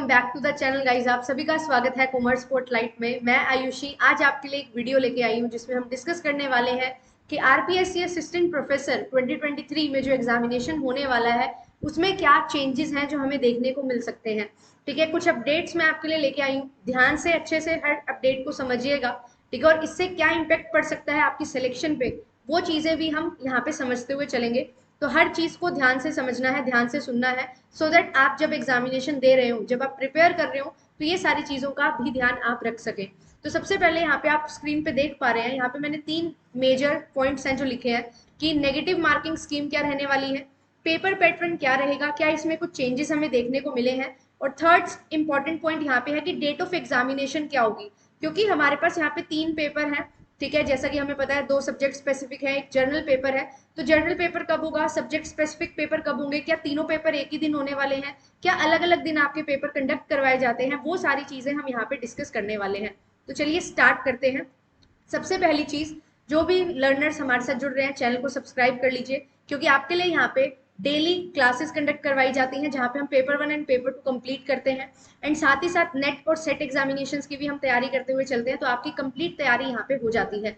Welcome back to the channel guys. आप सभी का स्वागत है कॉमर्स स्पॉटलाइट में। मैं आयुषी आज आपके लिए एक वीडियो लेके आई हूँ जिसमें हम डिस्कस करने वाले हैं कि आरपीएससी असिस्टेंट प्रोफेसर 2023 में जो एग्जामिनेशन होने वाला है उसमें क्या चेंजेस हैं जो हमें देखने को मिल सकते हैं। ठीक है, कुछ अपडेट्स मैं आपके लिए लेके आई हूँ, ध्यान से अच्छे से हर अपडेट को समझिएगा। ठीक है, और इससे क्या इम्पेक्ट पड़ सकता है आपकी सिलेक्शन पे, वो चीजें भी हम यहाँ पे समझते हुए चलेंगे। तो हर चीज को ध्यान से समझना है, ध्यान से सुनना है, सो दैट आप जब एग्जामिनेशन दे रहे हो, जब आप प्रिपेयर कर रहे हो, तो ये सारी चीजों का भी ध्यान आप रख सकें। तो सबसे पहले यहाँ पे आप स्क्रीन पे देख पा रहे हैं, यहाँ पे मैंने 3 मेजर पॉइंट्स हैं जो लिखे हैं कि नेगेटिव मार्किंग स्कीम क्या रहने वाली है, पेपर पैटर्न क्या रहेगा, क्या इसमें कुछ चेंजेस हमें देखने को मिले हैं, और थर्ड इंपॉर्टेंट पॉइंट यहाँ पे है कि डेट ऑफ एग्जामिनेशन क्या होगी। क्योंकि हमारे पास यहाँ पे 3 पेपर हैं, ठीक है, जैसा कि हमें पता है 2 सब्जेक्ट स्पेसिफिक है, एक जर्नल पेपर है। तो जर्नल पेपर कब होगा, सब्जेक्ट स्पेसिफिक पेपर कब होंगे, क्या तीनों पेपर एक ही दिन होने वाले हैं, क्या अलग अलग दिन आपके पेपर कंडक्ट करवाए जाते हैं, वो सारी चीजें हम यहाँ पे डिस्कस करने वाले हैं। तो चलिए स्टार्ट करते हैं। सबसे पहली चीज, जो भी लर्नर्स हमारे साथ जुड़ रहे हैं चैनल को सब्सक्राइब कर लीजिए, क्योंकि आपके लिए यहाँ पे डेली क्लासेस कंडक्ट करवाई जाती हैं जहाँ पे हम पेपर 1 एंड पेपर 2 कंप्लीट करते हैं, एंड साथ ही साथ नेट और सेट एग्जामिनेशन की भी हम तैयारी करते हुए चलते हैं। तो आपकी कंप्लीट तैयारी यहाँ पे हो जाती है।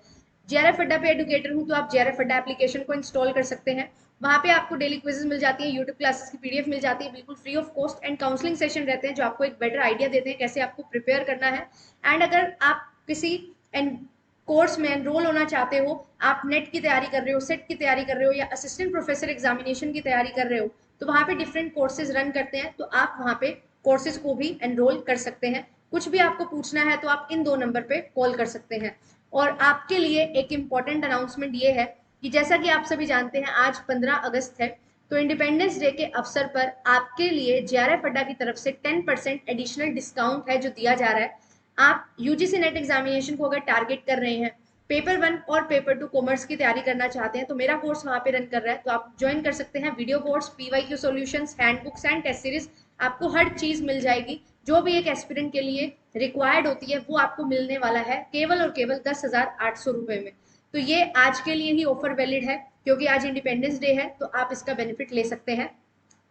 जेआरएफ अड्डा पे एडुकेटर हूँ, तो आप जेआरएफ अड्डा एप्लीकेशन को इंस्टॉल कर सकते हैं। वहाँ पे आपको डेली क्विजेस मिल जाती है, यूट्यूब क्लासेस की पीडीएफ मिल जाती है बिल्कुल free of cost, and counselling session रहते हैं जो आपको एक बेटर आइडिया देते हैं कैसे आपको प्रिपेयर करना है। एंड अगर आप किसी कोर्स में एनरोल होना चाहते हो, आप नेट की तैयारी कर रहे हो, सेट की तैयारी कर रहे हो, या असिस्टेंट प्रोफेसर एग्जामिनेशन की तैयारी कर रहे हो, तो वहाँ पे डिफरेंट कोर्सेज रन करते हैं, तो आप वहाँ पे कोर्सेज को भी एनरोल कर सकते हैं। कुछ भी आपको पूछना है तो आप इन 2 नंबर पे कॉल कर सकते हैं। और आपके लिए एक इम्पॉर्टेंट अनाउंसमेंट ये है कि जैसा कि आप सभी जानते हैं आज 15 अगस्त है, तो इंडिपेंडेंस डे के अवसर पर आपके लिए जेआरएफ अड्डा की तरफ से 10% एडिशनल डिस्काउंट है जो दिया जा रहा है। आप यूजीसी नेट एग्जामिनेशन को अगर टारगेट कर रहे हैं, पेपर 1 और पेपर 2 कॉमर्स की तैयारी करना चाहते हैं, तो मेरा कोर्स वहाँ पे रन कर रहा है, तो आप ज्वाइन कर सकते हैं। Video course, PYQ solutions, handbooks and test series, आपको हर चीज मिल जाएगी जो भी एक एस्पिरेंट के लिए रिक्वायर्ड होती है, वो आपको मिलने वाला है केवल और केवल 10,800 रुपए में। तो ये आज के लिए ही ऑफर वैलिड है, क्योंकि आज इंडिपेंडेंस डे है, तो आप इसका बेनिफिट ले सकते हैं।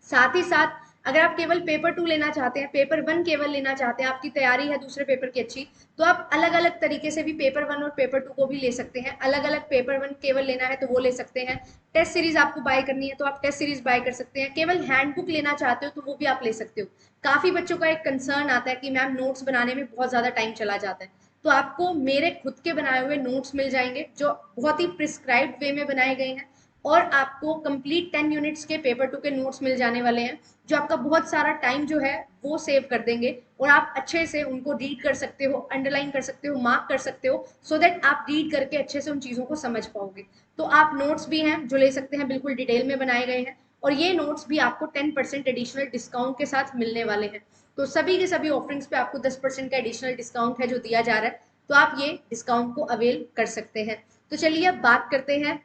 साथ ही साथ अगर आप केवल पेपर 2 लेना चाहते हैं, पेपर 1 केवल लेना चाहते हैं, आपकी तैयारी है दूसरे पेपर की अच्छी, तो आप अलग अलग तरीके से भी पेपर 1 और पेपर 2 को भी ले सकते हैं। अलग अलग पेपर 1 केवल लेना है तो वो ले सकते हैं, टेस्ट सीरीज आपको बाय करनी है तो आप टेस्ट सीरीज बाय कर सकते हैं, केवल हैंडबुक लेना चाहते हो तो वो भी आप ले सकते हो। काफी बच्चों का एक कंसर्न आता है कि मैम नोट्स बनाने में बहुत ज्यादा टाइम चला जाता है, तो आपको मेरे खुद के बनाए हुए नोट्स मिल जाएंगे जो बहुत ही प्रिस्क्राइब्ड वे में बनाए गए हैं, और आपको कंप्लीट 10 यूनिट्स के पेपर 2 के नोट्स मिल जाने वाले हैं जो आपका बहुत सारा टाइम जो है वो सेव कर देंगे, और आप अच्छे से उनको रीड कर सकते हो, अंडरलाइन कर सकते हो, मार्क कर सकते हो, सो दैट आप रीड करके अच्छे से उन चीजों को समझ पाओगे। तो आप नोट्स भी हैं जो ले सकते हैं, बिल्कुल डिटेल में बनाए गए हैं, और ये नोट्स भी आपको 10% एडिशनल डिस्काउंट के साथ मिलने वाले हैं। तो सभी के सभी ऑफरिंग्स पे आपको 10% का एडिशनल डिस्काउंट है जो दिया जा रहा है, तो आप ये डिस्काउंट को अवेल कर सकते हैं। तो चलिए अब बात करते हैं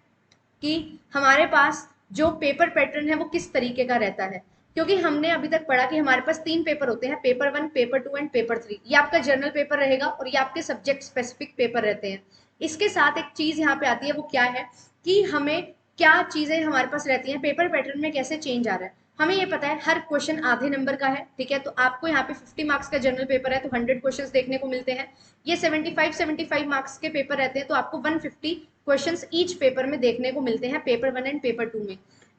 कि हमारे पास जो पेपर पैटर्न है वो किस तरीके का रहता है। क्योंकि हमने अभी तक पढ़ा कि हमारे पास 3 पेपर होते हैं, पेपर 1, पेपर 2 एंड पेपर 3। ये आपका जर्नल पेपर रहेगा और ये आपके सब्जेक्ट स्पेसिफिक पेपर रहते हैं। इसके साथ एक चीज यहाँ पे आती है, वो क्या है कि हमें क्या चीजें हमारे पास रहती हैं, पेपर पैटर्न में कैसे चेंज आ रहा है। हमें ये पता है हर क्वेश्चन आधे नंबर का है, ठीक है, तो आपको यहाँ पे 50 मार्क्स का जनरल पेपर है तो 100 क्वेश्चंस देखने को मिलते हैं। ये 75 मार्क्स के पेपर रहते हैं तो आपको 150 क्वेश्चंस ईच पेपर में देखने को मिलते हैं, पेपर 1 एंड पेपर 2 में।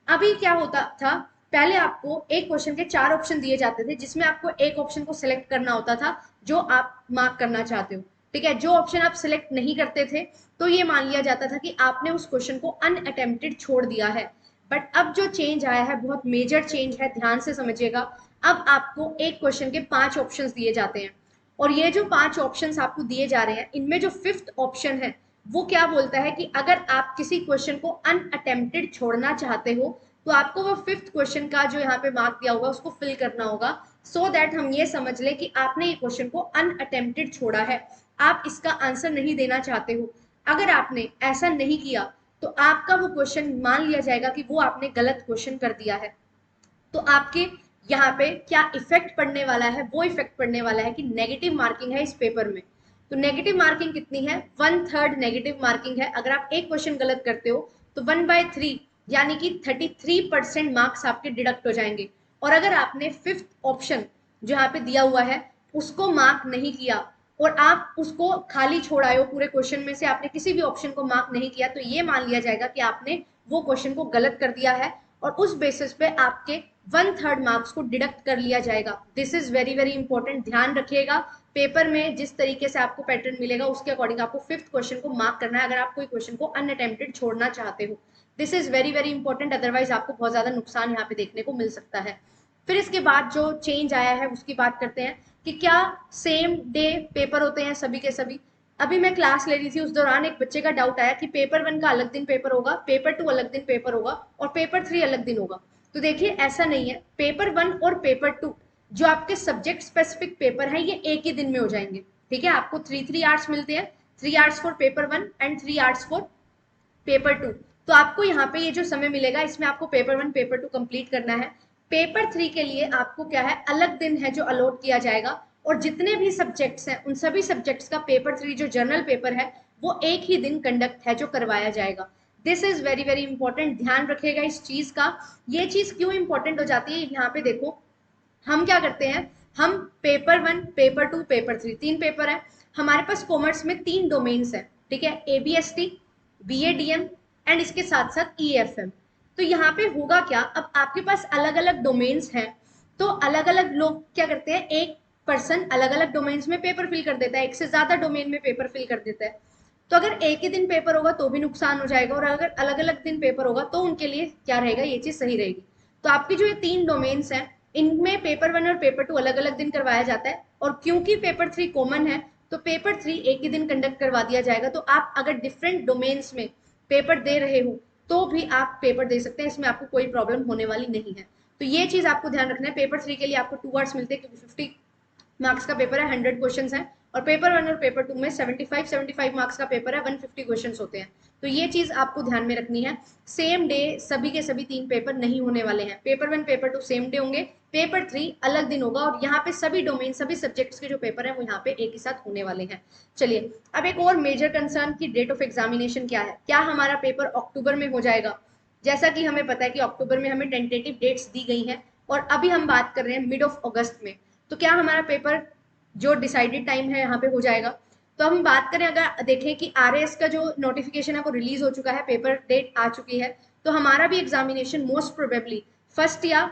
अभी क्या होता था, पहले आपको एक क्वेश्चन के 4 ऑप्शन दिए जाते थे, जिसमें आपको एक ऑप्शन को सिलेक्ट करना होता था जो आप मार्क करना चाहते हो, ठीक है। जो ऑप्शन आप सिलेक्ट नहीं करते थे तो ये मान लिया जाता था कि आपने उस क्वेश्चन को अनअटेम्प्टेड छोड़ दिया है। बट अब जो चेंज आया है बहुत मेजर चेंज है, ध्यान से समझिएगा। अब आपको एक क्वेश्चन के 5 ऑप्शंस दिए जाते हैं, और ये जो 5 ऑप्शंस आपको दिए जा रहे हैं, इनमें जो 5th ऑप्शन है वो क्या बोलता है कि अगर आप किसी क्वेश्चन को अनअटेम्प्टेड छोड़ना चाहते हो तो आपको वो 5th क्वेश्चन का जो यहाँ पे मार्क दिया होगा उसको फिल करना होगा, सो दैट हम ये समझ लें कि आपने ये क्वेश्चन को अनअटेम्प्टेड छोड़ा है, आप इसका आंसर नहीं देना चाहते हो। अगर आपने ऐसा नहीं किया तो आपका वो क्वेश्चन मान लिया जाएगा कि वो आपने गलत क्वेश्चन कर दिया है। तो आपके यहाँ पे क्या इफेक्ट पड़ने वाला है, वो इफेक्ट पड़ने वाला है कि नेगेटिव मार्किंग है इस पेपर में। तो नेगेटिव मार्किंग कितनी है, 1/3 नेगेटिव मार्किंग है। अगर आप एक क्वेश्चन गलत करते हो तो 1/3 यानी कि 33% मार्क्स आपके डिडक्ट हो जाएंगे। और अगर आपने 5th ऑप्शन जो यहाँ पे दिया हुआ है उसको मार्क नहीं किया और आप उसको खाली छोड़ आए हो, पूरे क्वेश्चन में से आपने किसी भी ऑप्शन को मार्क नहीं किया, तो ये मान लिया जाएगा कि आपने वो क्वेश्चन को गलत कर दिया है और उस बेसिस पे आपके 1/3 मार्क्स को डिडक्ट कर लिया जाएगा। This is very very important, ध्यान रखिएगा। पेपर में जिस तरीके से आपको पैटर्न मिलेगा उसके अकॉर्डिंग आपको 5th क्वेश्चन को मार्क करना है अगर आप कोई क्वेश्चन को अनअटेम्प्टेड छोड़ना चाहते हो। This is very very important, otherwise आपको बहुत ज्यादा नुकसान यहाँ पे देखने को मिल सकता है। फिर इसके बाद जो चेंज आया है उसकी बात करते हैं कि क्या सेम डे पेपर होते हैं सभी के सभी। अभी मैं क्लास ले रही थी, उस दौरान एक बच्चे का डाउट आया कि पेपर 1 का अलग दिन पेपर होगा, पेपर 2 अलग दिन पेपर होगा और पेपर 3 अलग दिन होगा। तो देखिए ऐसा नहीं है, पेपर 1 और पेपर 2 जो आपके सब्जेक्ट स्पेसिफिक पेपर है ये एक ही दिन में हो जाएंगे। ठीक है, आपको 3 आवर्स मिलते हैं, 3 hours for paper 1 and 3 hours for paper 2। तो आपको यहाँ पे ये जो समय मिलेगा इसमें आपको पेपर 1 पेपर 2 कंप्लीट करना है। पेपर 3 के लिए आपको क्या है, अलग दिन है जो अलॉट किया जाएगा और जितने भी सब्जेक्ट्स हैं उन सभी सब्जेक्ट्स का पेपर 3 जो जर्नल पेपर है वो एक ही दिन कंडक्ट है जो करवाया जाएगा। This is very very important, ध्यान रखिएगा इस चीज का। ये चीज क्यों इंपॉर्टेंट हो जाती है, यहाँ पे देखो हम क्या करते हैं, हम पेपर 1 पेपर 2 पेपर 3 तीन पेपर है हमारे पास। कॉमर्स में 3 डोमेन्स है, ठीक है, ABST, BADM एंड इसके साथ साथ EFM। तो यहाँ पे होगा क्या, अब आपके पास अलग अलग डोमेन्स हैं तो अलग अलग लोग क्या करते हैं, एक पर्सन अलग अलग डोमेन्स में पेपर फिल कर देता है, एक से ज्यादा डोमेन में पेपर फिल कर देता है। तो अगर एक ही दिन पेपर होगा तो भी नुकसान हो जाएगा और अगर अलग अलग दिन पेपर होगा तो उनके लिए क्या रहेगा, ये चीज सही रहेगी। तो आपकी जो ये 3 डोमेन्स हैं इनमें पेपर 1 और पेपर 2 अलग अलग दिन करवाया जाता है और क्योंकि पेपर 3 कॉमन है तो पेपर 3 एक ही दिन कंडक्ट करवा दिया जाएगा। तो आप अगर डिफरेंट डोमेन्स में पेपर दे रहे हो तो भी आप पेपर दे सकते हैं, इसमें आपको कोई प्रॉब्लम होने वाली नहीं है। तो ये चीज आपको ध्यान रखना है। पेपर 3 के लिए आपको 2 आवर्स मिलते हैं क्योंकि 50 मार्क्स का पेपर है, 100 क्वेश्चन है और पेपर 1 और पेपर 2 में 75 मार्क्स का पेपर है, 150 क्वेश्चन होते हैं। तो ये चीज आपको ध्यान में रखनी है। सेम डे सभी के सभी 3 पेपर नहीं होने वाले हैं, पेपर 1 पेपर 2 सेम डे होंगे, पेपर 3 अलग दिन होगा और यहाँ पे सभी डोमेन सभी सब्जेक्ट्स के जो पेपर है वो यहाँ पे एक ही साथ होने वाले हैं। चलिए अब एक और मेजर कंसर्न की डेट ऑफ एग्जामिनेशन क्या है, क्या हमारा पेपर अक्टूबर में हो जाएगा। जैसा कि हमें पता है कि अक्टूबर में हमें टेंटेटिव डेट्स दी गई हैं और अभी हम बात कर रहे हैं मिड ऑफ अगस्त में। तो क्या हमारा पेपर जो डिसाइडेड टाइम है यहाँ पे हो जाएगा। तो हम बात करें, अगर देखें कि RAS का जो नोटिफिकेशन है वो रिलीज हो चुका है, पेपर डेट आ चुकी है, तो हमारा भी एग्जामिनेशन मोस्ट प्रोबेबली 1st या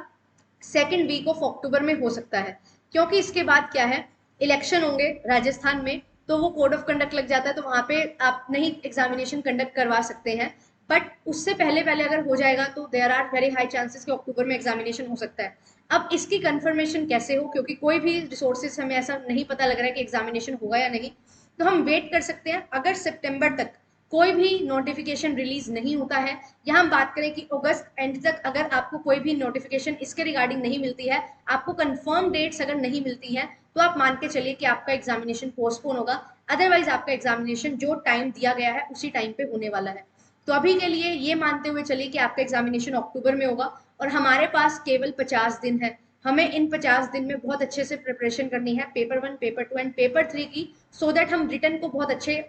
2nd वीक ऑफ अक्टूबर में हो सकता है। क्योंकि इसके बाद क्या है, इलेक्शन होंगे राजस्थान में तो वो कोड ऑफ कंडक्ट लग जाता है, तो वहां पे आप नहीं एग्जामिनेशन कंडक्ट करवा सकते हैं। बट उससे पहले पहले अगर हो जाएगा तो there are very high chances कि अक्टूबर में एग्जामिनेशन हो सकता है। अब इसकी कंफर्मेशन कैसे हो, क्योंकि कोई भी रिसोर्सेज हमें ऐसा नहीं पता लग रहा है कि एग्जामिनेशन होगा या नहीं, तो हम वेट कर सकते हैं। अगर सितंबर तक कोई भी नोटिफिकेशन रिलीज नहीं होता है या हम बात करें कि अगस्त एंड तक अगर आपको कोई भी नोटिफिकेशन इसके रिगार्डिंग नहीं मिलती है, आपको कंफर्म डेट्स अगर नहीं मिलती है, तो आप मान के चलिए कि आपका एग्जामिनेशन पोस्टपोन होगा। अदरवाइज आपका एग्जामिनेशन जो टाइम दिया गया है उसी टाइम पे होने वाला है। तो अभी के लिए ये मानते हुए चलिए कि आपका एग्जामिनेशन अक्टूबर में होगा और हमारे पास केवल 50 दिन है। हमें इन 50 दिन में बहुत अच्छे से प्रिपरेशन करनी है पेपर 1 पेपर 2 एंड पेपर 3 की, सो दैट हम रिटर्न को बहुत अच्छे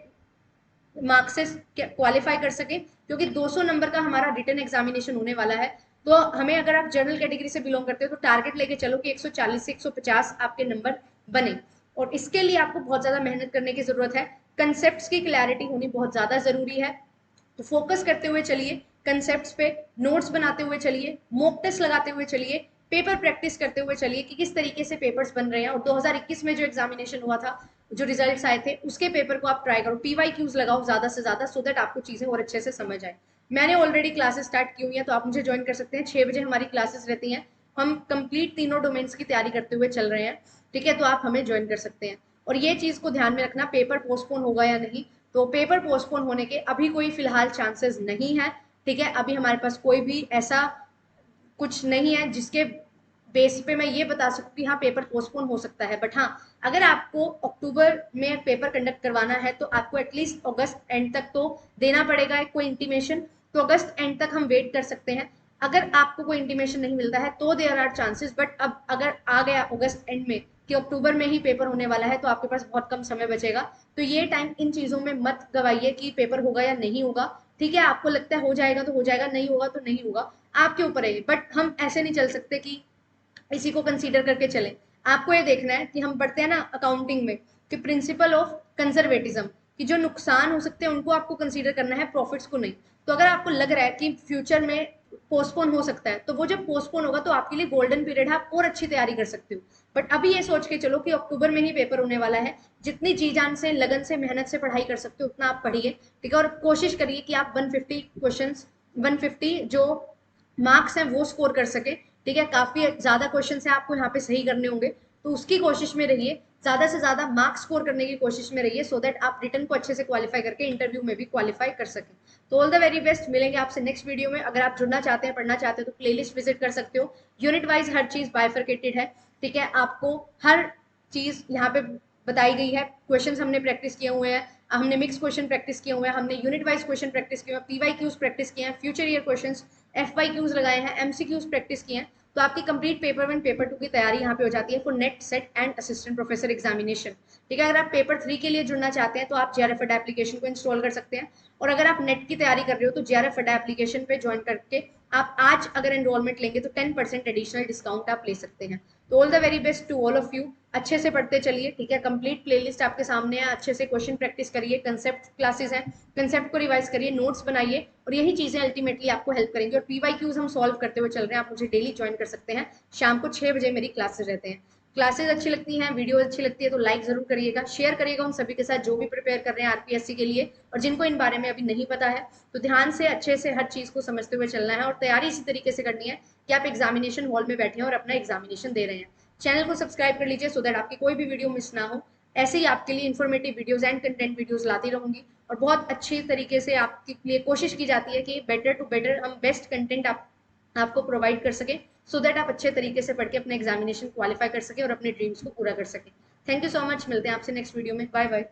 मार्क्स से क्वालिफाई कर सके, क्योंकि 200 नंबर का हमारा रिटर्न एग्जामिनेशन होने वाला है। तो हमें, अगर आप जनरल कैटेगरी से बिलोंग करते हो तो टारगेट लेके चलो कि 140 से 150 आपके नंबर बने और इसके लिए आपको बहुत ज्यादा मेहनत करने की जरूरत है। कंसेप्ट की क्लैरिटी होनी बहुत ज्यादा जरूरी है, तो फोकस करते हुए चलिए, कंसेप्ट्स पे नोट्स बनाते हुए चलिए, मॉक टेस्ट लगाते हुए चलिए, पेपर प्रैक्टिस करते हुए चलिए कि किस तरीके से पेपर्स बन रहे हैं। और 2021 में जो एग्जामिनेशन हुआ था, जो रिजल्ट्स आए थे, उसके पेपर को आप ट्राई करो, PYQs लगाओ ज्यादा से ज्यादा, सो दैट आपको चीजें और अच्छे से समझ आए। मैंने ऑलरेडी क्लासेस स्टार्ट की हुई है, तो आप मुझे ज्वाइन कर सकते हैं। 6 बजे हमारी क्लासेस रहती हैं, हम कंप्लीट तीनों डोमेन्स की तैयारी करते हुए चल रहे हैं, ठीक है, तो आप हमें ज्वाइन कर सकते हैं। और ये चीज को ध्यान में रखना, पेपर पोस्टपोन होगा या नहीं, तो पेपर पोस्टपोन होने के अभी कोई फिलहाल चांसेस नहीं है, ठीक है। अभी हमारे पास कोई भी ऐसा कुछ नहीं है जिसके बेस पे मैं ये बता सकूं कि हाँ पेपर पोस्टपोन हो सकता है। बट हाँ, अगर आपको अक्टूबर में पेपर कंडक्ट करवाना है तो आपको एटलीस्ट अगस्त एंड तक तो देना पड़ेगा एक कोई इंटीमेशन, तो अगस्त एंड तक हम वेट कर सकते हैं। अगर आपको कोई इंटीमेशन नहीं मिलता है तो देयर आर चांसेस, बट अब अगर आ गया अगस्त एंड में कि अक्टूबर में ही पेपर होने वाला है तो आपके पास बहुत कम समय बचेगा। तो ये टाइम इन चीजों में मत गवाइए कि पेपर होगा या नहीं होगा, ठीक है। आपको लगता है हो जाएगा तो हो जाएगा, नहीं होगा तो नहीं होगा, आपके ऊपर है। बट हम ऐसे नहीं चल सकते कि इसी को कंसीडर करके चलें। आपको ये देखना है कि हम पढ़ते हैं ना अकाउंटिंग में कि प्रिंसिपल ऑफ कंजर्वेटिज्म, कि जो नुकसान हो सकते हैं उनको आपको कंसीडर करना है, प्रॉफिट्स को नहीं। तो अगर आपको लग रहा है कि फ्यूचर में पोस्टपोन हो सकता है, तो वो जब पोस्टपोन होगा तो आपके लिए गोल्डन पीरियड है, आप और अच्छी तैयारी कर सकते हो। बट अभी ये सोच के चलो कि अक्टूबर में ही पेपर होने वाला है, जितनी जी जान से, लगन से, मेहनत से पढ़ाई कर सकते हो उतना आप पढ़िए, ठीक है। और कोशिश करिए कि आप 150 क्वेश्चंस, 150 जो मार्क्स हैं वो स्कोर कर सके, ठीक है। काफी ज्यादा क्वेश्चन है आपको यहाँ पे सही करने होंगे, तो उसकी कोशिश में रहिए, ज्यादा से ज्यादा मार्क्स स्कोर करने की कोशिश में रहिए, सो दैट आप रिटर्न को अच्छे से क्वालिफाई करके इंटरव्यू में भी क्वालिफाई कर सकें। तो ऑल द वेरी बेस्ट, मिलेंगे आपसे नेक्स्ट वीडियो में। अगर आप जुड़ना चाहते हैं, पढ़ना चाहते हैं, तो प्लेलिस्ट विजिट कर सकते हो, यूनिट वाइज हर चीज बाइफरकेटेड है, ठीक है। आपको हर चीज यहाँ पे बताई गई है, क्वेश्चंस हमने प्रैक्टिस किए हुए हैं, हमने मिक्स क्वेश्चन प्रैक्टिस किए हुए हैं, हमने यूनिट वाइज क्वेश्चन प्रैक्टिस किए हैं, पीवाई क्यूज प्रैक्टिस किए हैं, future year questions, FY Qs लगाए हैं, एमसीक्यूज प्रैक्टिस किए हैं। तो आपकी कंप्लीट पेपर 1 पेपर 2 की तैयारी यहाँ पे हो जाती है for net set and assistant professor examination, ठीक है। अगर आप पेपर 3 के लिए जुड़ना चाहते हैं तो आप जेआरएफ अड्डा एप्लीकेशन को इंस्टॉल कर सकते हैं, और अगर आप नेट की तैयारी कर रहे हो तो जेआरएफ अड्डा एप्लीकेशन पे ज्वाइन करके आप आज अगर एनरोलमेंट लेंगे तो 10% एडिशनल डिस्काउंट आप ले सकते हैं। तो all the very best to all of you, अच्छे से पढ़ते चलिए, ठीक है। कंप्लीट प्लेलिस्ट आपके सामने है, अच्छे से क्वेश्चन प्रैक्टिस करिए, कंसेप्ट क्लासेस हैं, कंसेप्ट को रिवाइज करिए, नोट्स बनाइए, और यही चीजें अल्टीमेटली आपको हेल्प करेंगी। और पीवाई क्यूज हम सॉल्व करते हुए चल रहे हैं, आप मुझे डेली ज्वाइन कर सकते हैं, शाम को 6 बजे मेरी क्लासेस रहते हैं। क्लासेस अच्छी लगती हैं, वीडियो अच्छी लगती है तो लाइक जरूर करिएगा, शेयर करिएगा उन सभी के साथ जो भी प्रिपेयर कर रहे हैं आरपीएससी के लिए, और जिनको इन बारे में अभी नहीं पता है। तो ध्यान से अच्छे से हर चीज को समझते हुए चलना है, और तैयारी इसी तरीके से करनी है कि आप एग्जामिनेशन हॉल में बैठे हैं और अपना एग्जामिनेशन दे रहे हैं। चैनल को सब्सक्राइब कर लीजिए सो दैट आपकी कोई भी वीडियो मिस ना हो। ऐसे ही आपके लिए informative videos and content videos लाती रहूंगी, और बहुत अच्छी तरीके से आपके लिए कोशिश की जाती है कि बेटर टू बेटर हम बेस्ट कंटेंट आपको प्रोवाइड कर सके, सो दैट आप अच्छे तरीके से पढ़ के अपने एग्जामिनेशन क्वालिफाई कर सके और अपने ड्रीम्स को पूरा कर सके। थैंक यू सो मच, मिलते हैं आपसे नेक्स्ट वीडियो में, बाय बाय।